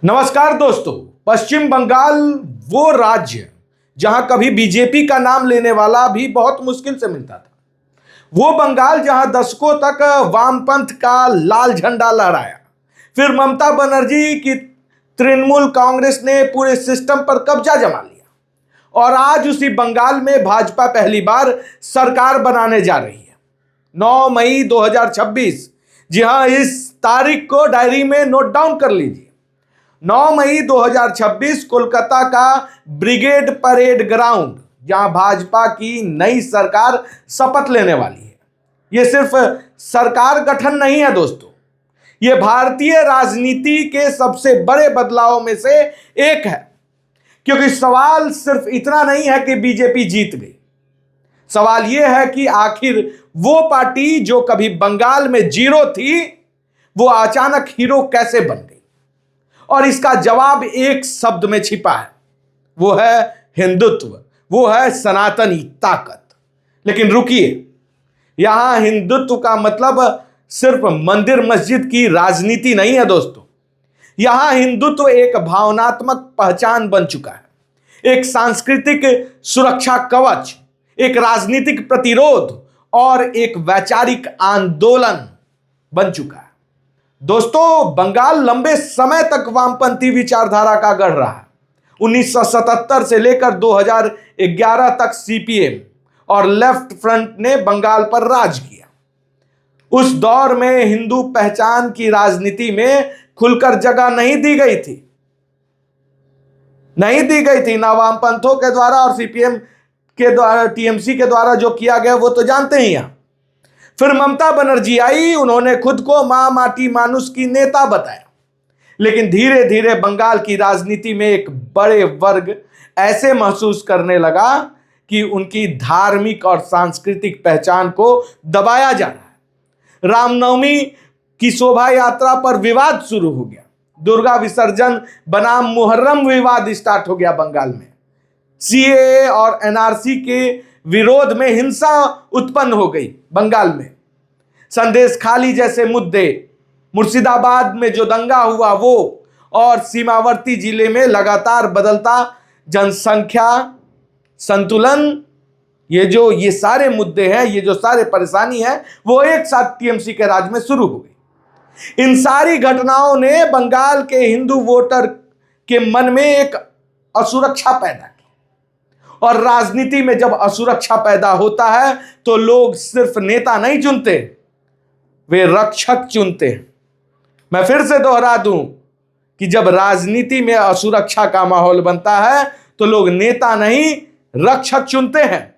नमस्कार दोस्तों। पश्चिम बंगाल वो राज्य जहां कभी बीजेपी का नाम लेने वाला भी बहुत मुश्किल से मिलता था। वो बंगाल जहां दशकों तक वामपंथ का लाल झंडा लहराया, फिर ममता बनर्जी की तृणमूल कांग्रेस ने पूरे सिस्टम पर कब्जा जमा लिया और आज उसी बंगाल में भाजपा पहली बार सरकार बनाने जा रही है। 9 मई 2026। जी हां, इस तारीख को डायरी में नोट डाउन कर लीजिए। 9 मई 2026 कोलकाता का ब्रिगेड परेड ग्राउंड, जहां भाजपा की नई सरकार शपथ लेने वाली है। यह सिर्फ सरकार गठन नहीं है दोस्तों, यह भारतीय राजनीति के सबसे बड़े बदलावों में से एक है। क्योंकि सवाल सिर्फ इतना नहीं है कि बीजेपी जीत गई, सवाल यह है कि आखिर वो पार्टी जो कभी बंगाल में जीरो थी, वो अचानक हीरो कैसे बन गई। और इसका जवाब एक शब्द में छिपा है, वो है हिंदुत्व, वो है सनातनी ताकत। लेकिन रुकिए, यहां हिंदुत्व का मतलब सिर्फ मंदिर मस्जिद की राजनीति नहीं है दोस्तों। यहां हिंदुत्व एक भावनात्मक पहचान बन चुका है, एक सांस्कृतिक सुरक्षा कवच, एक राजनीतिक प्रतिरोध और एक वैचारिक आंदोलन बन चुका है। दोस्तों, बंगाल लंबे समय तक वामपंथी विचारधारा का गढ़ रहा है। 1977 से लेकर 2011 तक सीपीएम और लेफ्ट फ्रंट ने बंगाल पर राज किया। उस दौर में हिंदू पहचान की राजनीति में खुलकर जगह नहीं दी गई थी ना वामपंथों के द्वारा, और सीपीएम के द्वारा, टीएमसी के द्वारा जो किया गया वो तो जानते ही हैं। फिर ममता बनर्जी आई, उन्होंने खुद को मां माटी मानुष की नेता बताया। लेकिन धीरे धीरे बंगाल की राजनीति में एक बड़े वर्ग ऐसे महसूस करने लगा कि उनकी धार्मिक और सांस्कृतिक पहचान को दबाया जा रहा है। रामनवमी की शोभा यात्रा पर विवाद शुरू हो गया, दुर्गा विसर्जन बनाम मुहर्रम विवाद स्टार्ट हो गया बंगाल में। सीएए और एनआरसी के विरोध में हिंसा उत्पन्न हो गई बंगाल में। संदेश खाली जैसे मुद्दे, मुर्शिदाबाद में जो दंगा हुआ वो, और सीमावर्ती जिले में लगातार बदलता जनसंख्या संतुलन, ये सारे मुद्दे हैं, ये जो सारे परेशानी है, वो एक साथ टीएमसी के राज में शुरू हो गई। इन सारी घटनाओं ने बंगाल के हिंदू वोटर के मन में एक असुरक्षा पैदा की। और राजनीति में जब असुरक्षा पैदा होता है तो लोग सिर्फ नेता नहीं चुनते, वे रक्षक चुनते हैं। मैं फिर से दोहरा दूं कि जब राजनीति में असुरक्षा का माहौल बनता है तो लोग नेता नहीं, रक्षक चुनते हैं।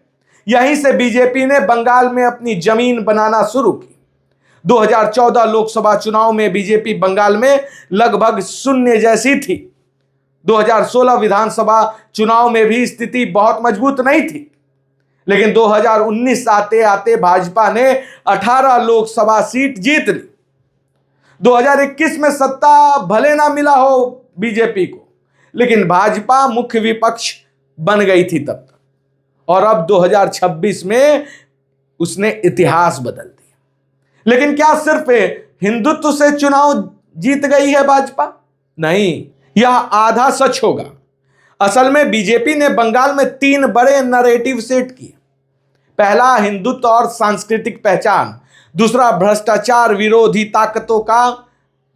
यहीं से बीजेपी ने बंगाल में अपनी जमीन बनाना शुरू की। 2014 लोकसभा चुनाव में बीजेपी बंगाल में लगभग शून्य जैसी थी। 2016 विधानसभा चुनाव में भी स्थिति बहुत मजबूत नहीं थी। लेकिन 2019 आते आते भाजपा ने 18 लोकसभा सीट जीत ली। 2021 में सत्ता भले ना मिला हो बीजेपी को, लेकिन भाजपा मुख्य विपक्ष बन गई थी तब तक। और अब 2026 में उसने इतिहास बदल दिया। लेकिन क्या सिर्फ हिंदुत्व से चुनाव जीत गई है भाजपा? नहीं, यह आधा सच होगा। असल में बीजेपी ने बंगाल में 3 बड़े नैरेटिव सेट किए। पहला, हिंदुत्व और सांस्कृतिक पहचान। दूसरा, भ्रष्टाचार विरोधी ताकतों का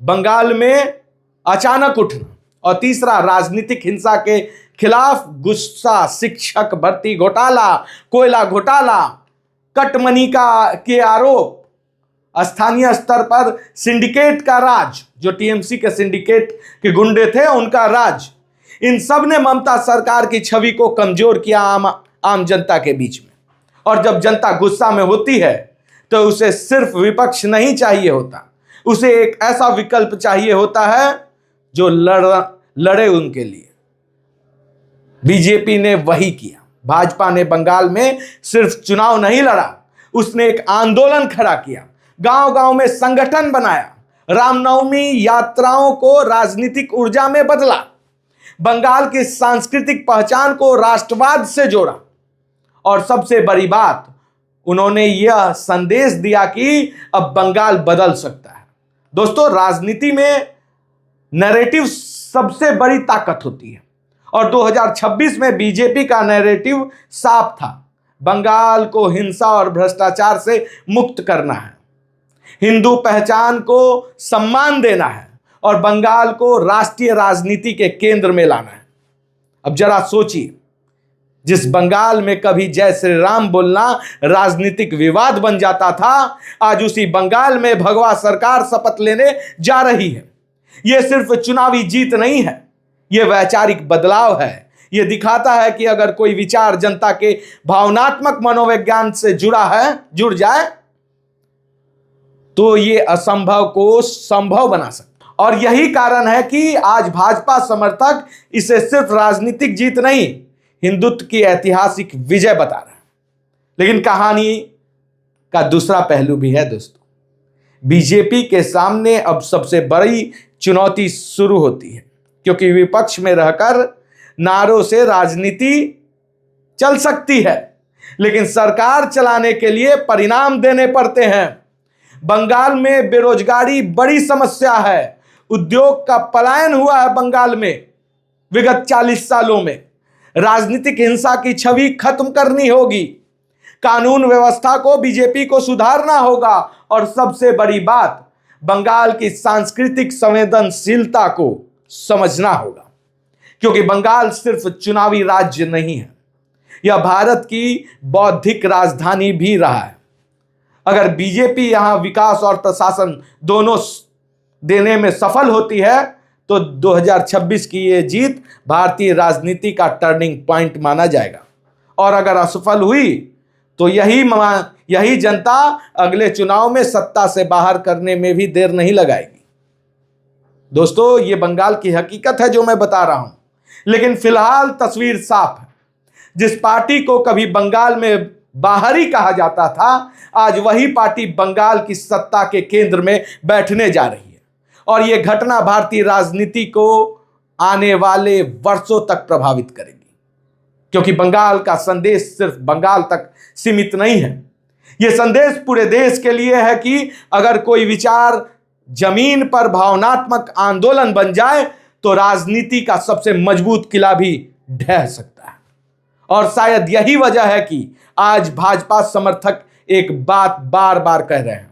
बंगाल में अचानक उठना। और तीसरा, राजनीतिक हिंसा के खिलाफ गुस्सा। शिक्षक भर्ती घोटाला, कोयला घोटाला, कटमनी के आरोप, स्थानीय स्तर पर सिंडिकेट का राज, जो टीएमसी के सिंडिकेट के गुंडे थे उनका राज। इन सब ने ममता सरकार की छवि को कमजोर किया आम जनता के बीच में। और जब जनता गुस्सा में होती है तो उसे सिर्फ विपक्ष नहीं चाहिए होता, उसे एक ऐसा विकल्प चाहिए होता है जो लड़े उनके लिए। बीजेपी ने वही किया। भाजपा ने बंगाल में सिर्फ चुनाव नहीं लड़ा, उसने एक आंदोलन खड़ा किया, गांव गांव में संगठन बनाया, रामनवमी यात्राओं को राजनीतिक ऊर्जा में बदला, बंगाल की सांस्कृतिक पहचान को राष्ट्रवाद से जोड़ा। और सबसे बड़ी बात, उन्होंने यह संदेश दिया कि अब बंगाल बदल सकता है। दोस्तों, राजनीति में नैरेटिव सबसे बड़ी ताकत होती है। और 2026 में बीजेपी का नैरेटिव साफ था, बंगाल को हिंसा और भ्रष्टाचार से मुक्त करना है, हिंदू पहचान को सम्मान देना है और बंगाल को राष्ट्रीय राजनीति के केंद्र में लाना है। अब जरा सोचिए, जिस बंगाल में कभी जय श्री राम बोलना राजनीतिक विवाद बन जाता था, आज उसी बंगाल में भगवा सरकार शपथ लेने जा रही है। यह सिर्फ चुनावी जीत नहीं है, यह वैचारिक बदलाव है। यह दिखाता है कि अगर कोई विचार जनता के भावनात्मक मनोविज्ञान से जुड़ जाए तो यह असंभव को संभव बना सकता। और यही कारण है कि आज भाजपा समर्थक इसे सिर्फ राजनीतिक जीत नहीं, हिंदुत्व की ऐतिहासिक विजय बता रहे हैं। लेकिन कहानी का दूसरा पहलू भी है दोस्तों। बीजेपी के सामने अब सबसे बड़ी चुनौती शुरू होती है, क्योंकि विपक्ष में रहकर नारों से राजनीति चल सकती है, लेकिन सरकार चलाने के लिए परिणाम देने पड़ते हैं। बंगाल में बेरोजगारी बड़ी समस्या है, उद्योग का पलायन हुआ है बंगाल में विगत 40 सालों में। राजनीतिक हिंसा की छवि खत्म करनी होगी, कानून व्यवस्था को बीजेपी को सुधारना होगा और सबसे बड़ी बात, बंगाल की सांस्कृतिक संवेदनशीलता को समझना होगा, क्योंकि बंगाल सिर्फ चुनावी राज्य नहीं है, यह भारत की बौद्धिक राजधानी भी रहा है। अगर बीजेपी यहां विकास और प्रशासन दोनों देने में सफल होती है तो 2026 की यह जीत भारतीय राजनीति का टर्निंग पॉइंट माना जाएगा। और अगर असफल हुई तो यही जनता अगले चुनाव में सत्ता से बाहर करने में भी देर नहीं लगाएगी। दोस्तों, ये बंगाल की हकीकत है जो मैं बता रहा हूं, लेकिन फिलहाल तस्वीर साफ है। जिस पार्टी को कभी बंगाल में बाहरी कहा जाता था, आज वही पार्टी बंगाल की सत्ता के केंद्र में बैठने जा रही है। और यह घटना भारतीय राजनीति को आने वाले वर्षों तक प्रभावित करेगी, क्योंकि बंगाल का संदेश सिर्फ बंगाल तक सीमित नहीं है। यह संदेश पूरे देश के लिए है कि अगर कोई विचार जमीन पर भावनात्मक आंदोलन बन जाए तो राजनीति का सबसे मजबूत किला भी ढह सकता है। और शायद यही वजह है कि आज भाजपा समर्थक एक बात बार बार कह रहे हैं,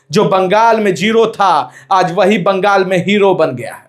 जो बंगाल में जीरो था आज वही बंगाल में हीरो बन गया है।